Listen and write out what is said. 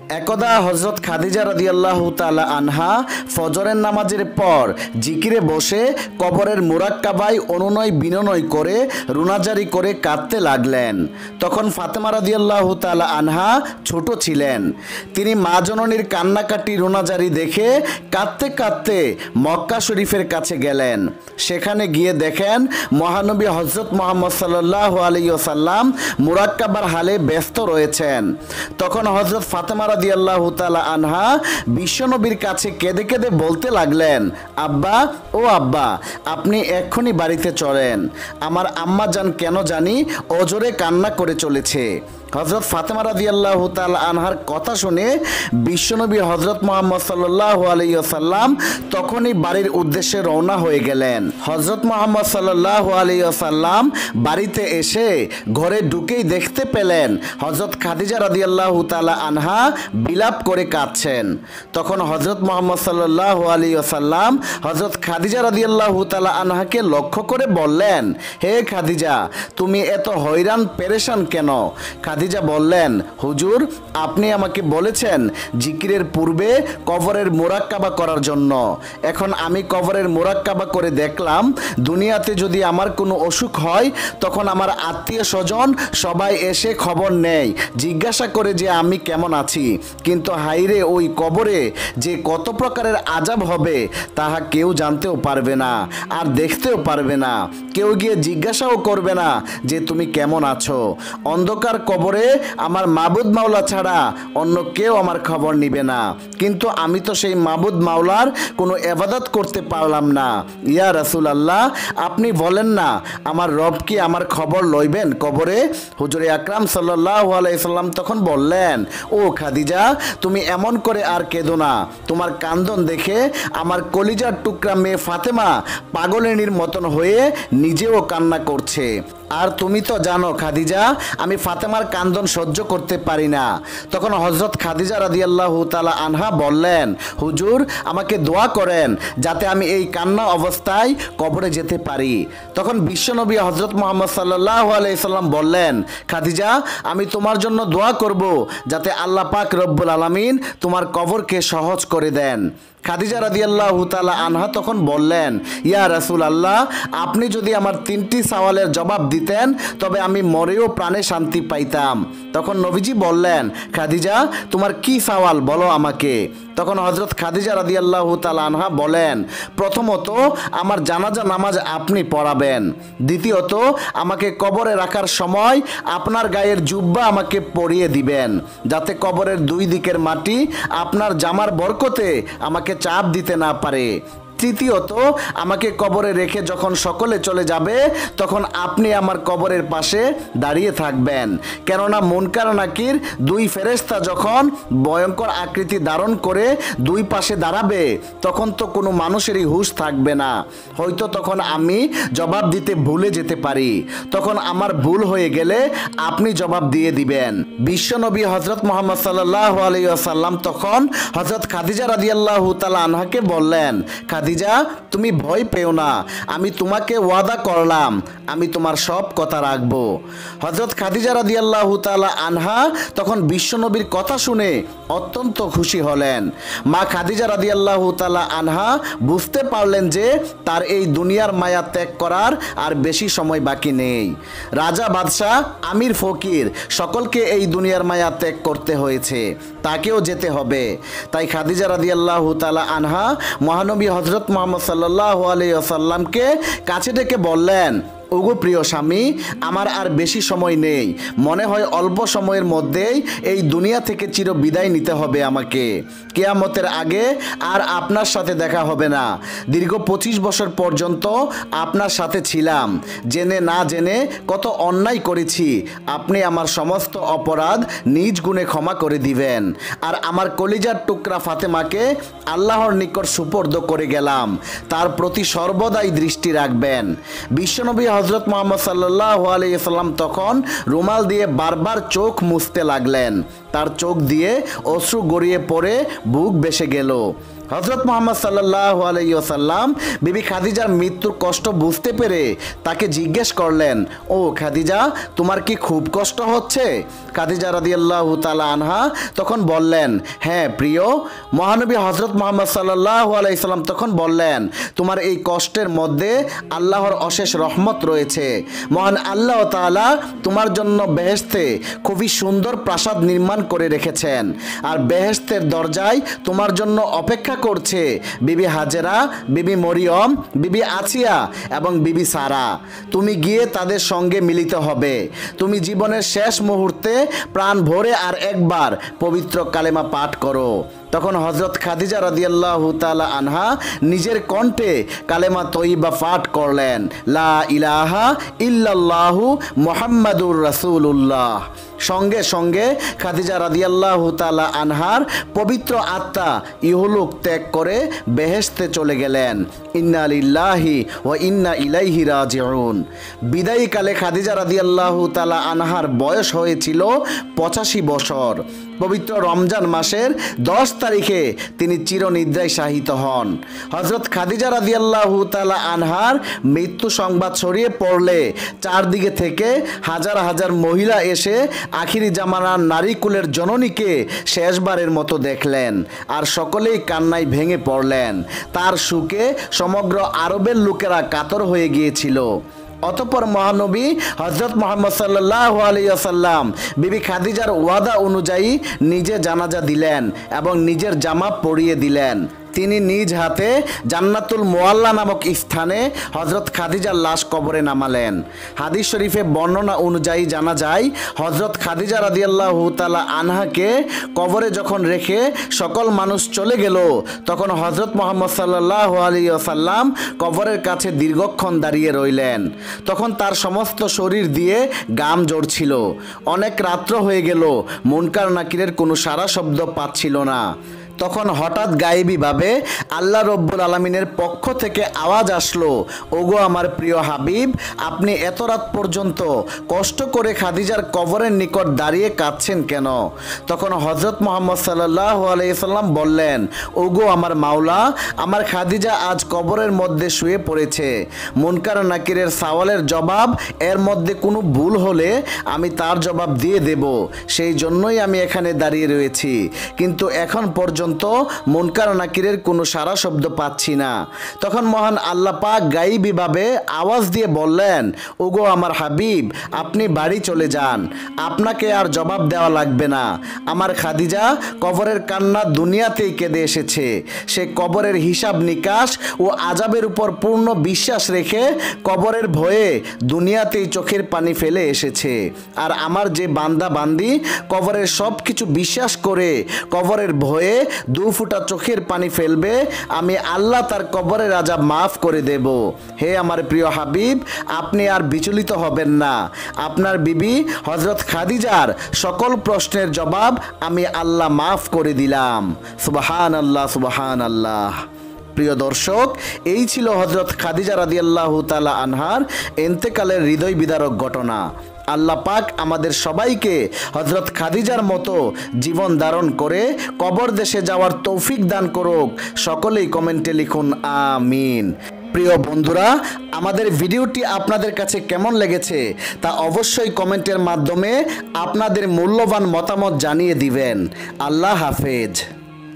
একদা হযরত খাদিজা রাদিয়াল্লাহু তাআলা আনহা ফজরের নামাজের পর জিকিরে বসে কবরের মুরাক্কাবায় অনুনয় বিনয় করে রুনাজারি করে কাঁদতে লাগলেন। তখন ফাতেমা রাদিয়াল্লাহু তাআলা আনহা ছোট ছিলেন। তিনি মা জননীর কান্নাকাটি রুনাজারি দেখে কাঁদতে কাঁদতে মক্কা শরীফের কাছে গেলেন। সেখানে গিয়ে দেখেন মহানবী হযরত মুহাম্মদ সাল্লাল্লাহু আলাইহি ওয়াসাল্লাম মুরাক্কাবার হালে ব্যস্ত রয়েছেন। তখন হযরত ফাতেমা রাদিয়াল্লাহু তাআলা আনহা বিশ্বনবীর কাছে কেঁদে কেঁদে বলতে লাগলেন, আব্বা ও আব্বা, আপনি এক্ষুনি বাড়িতে চলেন। আমার আম্মা জান কেন জানি অজরে কান্না করে চলেছে। হযরত ফাতেমা রাদিয়াল্লাহু তাআলা আনহার কথা শুনে বিশ্বনবী হযরত মুহাম্মদ সাল্লাল্লাহু আলাইহি ওয়াসাল্লাম তখনই বাড়ির উদ্দেশ্যে রওনা হয়ে গেলেন। হযরত মুহাম্মদ সাল্লাল্লাহু আলাইহি ওয়াসাল্লাম বাড়িতে এসে ঘরে ঢুকেই দেখতে পেলেন হযরত খাদিজা রাদিয়াল্লাহু তাআলা আনহা বিলাপ করে কাঁদছেন। তখন হযরত মুহাম্মদ সাল্লাল্লাহু আলাইহি ওয়াসাল্লাম হযরত খাদিজা রাদিয়াল্লাহু তাআলা আনহাকে লক্ষ্য করে বললেন, হে খাদিজা, তুমি এত হয়রান পেরেশান কেন? খাদিজা বললেন, হুজুর, আপনি আমাকে বলেছেন জিকিরের পূর্বে কবরের মুরাক্কাবা করার জন্য। এখন আমি কবরের মুরাক্কাবা করে দেখলাম দুনিয়াতে যদি আমার কোনো অসুখ হয় তখন আমার আত্মীয় স্বজন সবাই এসে খবর নেয়, জিজ্ঞাসা করে যে আমি কেমন আছি। কিন্তু হাইরে, ওই কবরে যে কত প্রকারের আযাব হবে তাহা কেউ জানতেও পারবে না, আর দেখতেও পারবে না। কেউ গিয়ে জিজ্ঞাসাও করবে না যে তুমি কেমন আছো। অন্ধকার কবরে আমার মাবুদ মাওলা ছাড়া অন্য কেউ আমার খবর নিবে না। কিন্তু আমি তো সেই মাবুদ মাওলার কোনো ইবাদত করতে পারলাম না। ইয়া রাসূলুল্লাহ, আপনি বলেন না আমার রব কি আমার খবর লইবেন কবরে? হুজুরে আকরাম সাল্লাল্লাহু আলাইহি সাল্লাম তখন বললেন, ও খাদিজা, তুমি এমন করে আর কেঁদো না। তোমার কান্দন দেখে আমার কলিজার টুকরা মেয়ে ফাতেমা পাগলিনীর মতন হয়ে নিজেও কান্না করছে। আর তুমি তো জানো খাদিজা, আমি ফাতেমার কান্দন সহ্য করতে পারি না। তখন হযরত খাদিজা রাদিয়াল্লাহু তাআলা আনহা বললেন, হুজুর, আমাকে দোয়া করেন যাতে আমি এই কান্না অবস্থায় কবরে যেতে পারি। তখন বিশ্বনবী হযরত মুহাম্মদ সাল্লাল্লাহু আলাইহি সাল্লাম বললেন, খাদিজা, আমি তোমার জন্য দোয়া করব যাতে আল্লাহ পাক রব্বুল আলামিন তোমার কবরকে সহজ করে দেন। খাদিজা রাদিয়াল্লাহু তাআলা আনহা তখন বললেন, ইয়া রাসূলুল্লাহ, আপনি যদি আমার 3টি সওয়ালের জবাব দিতেন তবে আমি মরেও প্রাণে শান্তি পাইতাম। তখন নবীজি বললেন, খাদিজা, তোমার কি সওয়াল বলো আমাকে। তখন হযরত খাদিজা রাদিয়াল্লাহু তাআলা আনহা বলেন, প্রথমত আমার জানাজা নামাজ আপনি পড়াবেন। দ্বিতীয়ত আমাকে কবরে রাখার সময় আপনার গায়ের জুব্বা আমাকে পরিয়ে দিবেন, যাতে কবরের দুই দিকের মাটি আপনার জামার বরকতে আমাকে চাপ দিতে না পারে। তৃতীয়ত আমাকে কবরে রেখে যখন সকলে চলে যাবে তখন আপনি আমার কবরের পাশে দাঁড়িয়ে থাকবেন। কেননা মুনকার নাকির দুই ফেরেশতা যখন ভয়ঙ্কর আকৃতি ধারণ করে দুই পাশে দাঁড়াবে তখন তো কোনো মানুষেরই হুঁশ থাকবে না। হয়তো তখন আমি জবাব দিতে ভুলে যেতে পারি। তখন আমার ভুল হয়ে গেলে আপনি জবাব দিয়ে দিবেন। বিশ্বনবী হযরত মুহাম্মদ সাল্লাল্লাহু আলাইহি ওয়াসাল্লাম তখন হযরত খাদিজা রাদিয়াল্লাহু তাআলা আনহাকে বললেন, খাদিজা, তুমি ভয় পেও না, আমি তোমাকে ওয়াদা করলাম আমি তোমার সব কথা রাখবো। হযরত খাদিজা রাদিয়াল্লাহু তাআলা আনহা তখন বিশ্বনবীর কথা শুনে অত্যন্ত খুশি হলেন। মা খাদিজা রাদিয়াল্লাহু তাআলা আনহা বুঝতে পারলেন যে তার এই দুনিয়ার মায়া ত্যাগ করার আর বেশি সময় বাকি নেই। রাজা, বাদশাহ, আমির, ফকির সকলকে এই দুনিয়ার মায়া ত্যাগ করতে হয়েছে, তাকেও যেতে হবে। তাই খাদিজা রাদিয়াল্লাহু তাআলা আনহা মহানবী হযরত মুহাম্মদ সাল্লাল্লাহু আলাইহি ওয়াসাল্লামকে কাছে ডেকে বললেন, ওগো প্রিয় স্বামী, আমার আর বেশি সময় নেই। মনে হয় অল্প সময়ের মধ্যেই এই দুনিয়া থেকে চির বিদায় নিতে হবে আমাকে। কিয়ামতের আগে আর আপনার সাথে দেখা হবে না। দীর্ঘ 25 বছর পর্যন্ত আপনার সাথে ছিলাম, জেনে না জেনে কত অন্যায় করেছি। আপনি আমার সমস্ত অপরাধ নিজ গুণে ক্ষমা করে দিবেন। আর আমার কলিজার টুকরা ফাতেমাকে আল্লাহর নিকট সুপর্দ করে গেলাম, তার প্রতি সর্বদাই দৃষ্টি রাখবেন। বিশ্বনবী হযরত মুহাম্মদ সাল্লাল্লাহু আলাইহি সাল্লাম তখন রুমাল দিয়ে বারবার চোখ মুছতে লাগলেন। তার চোখ দিয়ে অশ্রু গড়িয়ে পড়ে বুক বেসে গেল। হযরত মুহাম্মদ সাল্লাল্লাহু আলাইহি ওয়াসাল্লাম বিবি খাদিজার মৃত্যুর কষ্ট বুঝতে পেরে তাকে জিজ্ঞেস করলেন, ও খাদিজা, তোমার কি খুব কষ্ট হচ্ছে? খাদিজা রাদিয়াল্লাহু তাআলা আনহা তখন বললেন, হ্যাঁ প্রিয়। মহানবী হযরত মুহাম্মদ সাল্লাল্লাহু আলাইহি সাল্লাম তখন বললেন, তোমার এই কষ্টের মধ্যে আল্লাহর অশেষ রহমত রয়েছে। মহান আল্লাহ তাআলা তোমার জন্য বেহেশতে খুবই সুন্দর প্রাসাদ নির্মাণ করে রেখেছেন, আর বেহেশতের দরজায় তোমার জন্য অপেক্ষা করছে বিবি হাজেরা, বিবি মরিয়ম, বিবি আছিয়া এবং বিবি সারা। তুমি গিয়ে তাদের সঙ্গে মিলিত হবে। তুমি জীবনের শেষ মুহূর্তে প্রাণ ভরে আর একবার পবিত্র কালেমা পাঠ করো। তখন হযরত খাদিজা রাদিয়াল্লাহু তাআলা আনহা নিজের কণ্ঠে কালেমা তয়্যিবা পাঠ করলেন, লা ইলাহা ইল্লাল্লাহু মুহাম্মাদুর রাসূলুল্লাহ। সঙ্গে সঙ্গে খাদিজা রাদিয়াল্লাহু তাআলা আনহার পবিত্র আত্মা ইহলোক ত্যাগ করে বেহেশতে চলে গেলেন। ইন্না লিল্লাহি ওয়া ইন্না ইলাইহি রাজিউন। বিদায়ীকালে খাদিজা রাদিয়াল্লাহু তাআলা আনহার বয়স হয়েছিল 85 বছর। পবিত্র রমজান মাসের 10 তারিখে তিনি চিরনিদ্রায় শায়িত হন। হযরত খাদিজা রাদিয়াল্লাহু তাআলা আনহার মৃত্যু সংবাদ ছড়িয়ে পড়লে চারদিকে থেকে হাজার হাজার মহিলা এসে আখিরি জামানার নারীকুলের জননীকে শেষবারের মতো দেখলেন, আর সকলেই কান্নায় ভেঙে পড়লেন। তার শোকে সমগ্র আরবের লোকেরা কাতর হয়ে গিয়েছিল। অতঃপর মহানবী হযরত মুহাম্মদ সাল্লাল্লাহু আলাইহি ওয়াসাল্লাম বিবি খাদিজার ওয়াদা অনুযায়ী নিজে জানাজা দিলেন এবং নিজের জামা পরিয়ে দিলেন। তিনি নিজ হাতে জান্নাতুল মুআল্লা নামক স্থানে হযরত খাদিজার লাশ কবরে নামালেন। হাদিস শরীফে বর্ণনা অনুযায়ী জানা যায়, হযরত খাদিজা রাদিয়াল্লাহু তাআলা আনহাকে কবরে যখন রেখে সকল মানুষ চলে গেল, তখন হযরত মুহাম্মদ সাল্লাল্লাহু আলাইহি ওয়াসাল্লাম কবরের কাছে দীর্ঘক্ষণ দাঁড়িয়ে রইলেন। তখন তার সমস্ত শরীর দিয়ে গাম ঝরছিল। অনেক রাত্র হয়ে গেল, মুনকার নাকিরের কোনো সারা শব্দ পাচ্ছিল না। তখন হঠাৎ গায়েবীভাবে আল্লাহ রব্বুল আলামিনের পক্ষ থেকে আওয়াজ আসলো, ওগো আমার প্রিয় হাবিব, আপনি এত রাত পর্যন্ত কষ্ট করে খাদিজার কবরের নিকট দাঁড়িয়ে কাঁদছেন কেন? তখন হযরত মুহাম্মদ সাল্লাল্লাহু আলাইহি সাল্লাম বললেন, ওগো আমার মাওলা, আমার খাদিজা আজ কবরের মধ্যে শুয়ে পড়েছে। মুনকার নাকিরের সওয়ালের জবাব এর মধ্যে কোনো ভুল হলে আমি তার জবাব দিয়ে দেব, সেই জন্যই আমি এখানে দাঁড়িয়ে রয়েছি। কিন্তু এখন পর্যন্ত মুনকার নাকিরের কোনো সারা শব্দ পাচ্ছি না। তখন মহান আল্লাহ পাক গায়েবীভাবে আওয়াজ দিয়ে বললেন, ওগো আমার হাবিব, আপনি বাড়ি চলে যান, আপনাকে আর জবাব দেওয়া লাগবে না। আমার খাদিজা কবরের কান্না দুনিয়াতেই কেঁদে এসেছে। সে কবরের হিসাব নিকাশ ও আযাবের উপর পূর্ণ বিশ্বাস রেখে কবরের ভয়ে দুনিয়াতেই চোখের পানি ফেলে এসেছে। আর আমার যে বান্দা বান্দি কবরের সব কিছু বিশ্বাস করে কবরের ভয়ে 2 ফোঁটা চোখের পানি ফেলবে, আমি আল্লাহ তার কবরের আযাব মাফ করে দেব। হে আমার প্রিয় হাবিব, আপনি আর বিচলিত হবেন না। আপনার বিবি হযরত খাদিজার সকল প্রশ্নের জবাব আমি আল্লাহ মাফ করে দিলাম। সুবহানাল্লাহ, সুবহানাল্লাহ। প্রিয় দর্শক, এই ছিল হযরত খাদিজা রাদিয়াল্লাহু তাআলা আনহার ইন্তেকালের হৃদয় বিদারক ঘটনা। আল্লাহ পাক আমাদের সবাইকে হযরত খাদিজার মতো জীবন ধারণ করে কবর দেশে যাওয়ার তৌফিক দান করুক। সকলেই কমেন্টে লিখুন আমিন। প্রিয় বন্ধুরা, আমাদের ভিডিওটি আপনাদের কাছে কেমন লেগেছে তা অবশ্যই কমেন্টের মাধ্যমে আপনাদের মূল্যবান মতামত জানিয়ে দিবেন। আল্লাহ হাফেজ।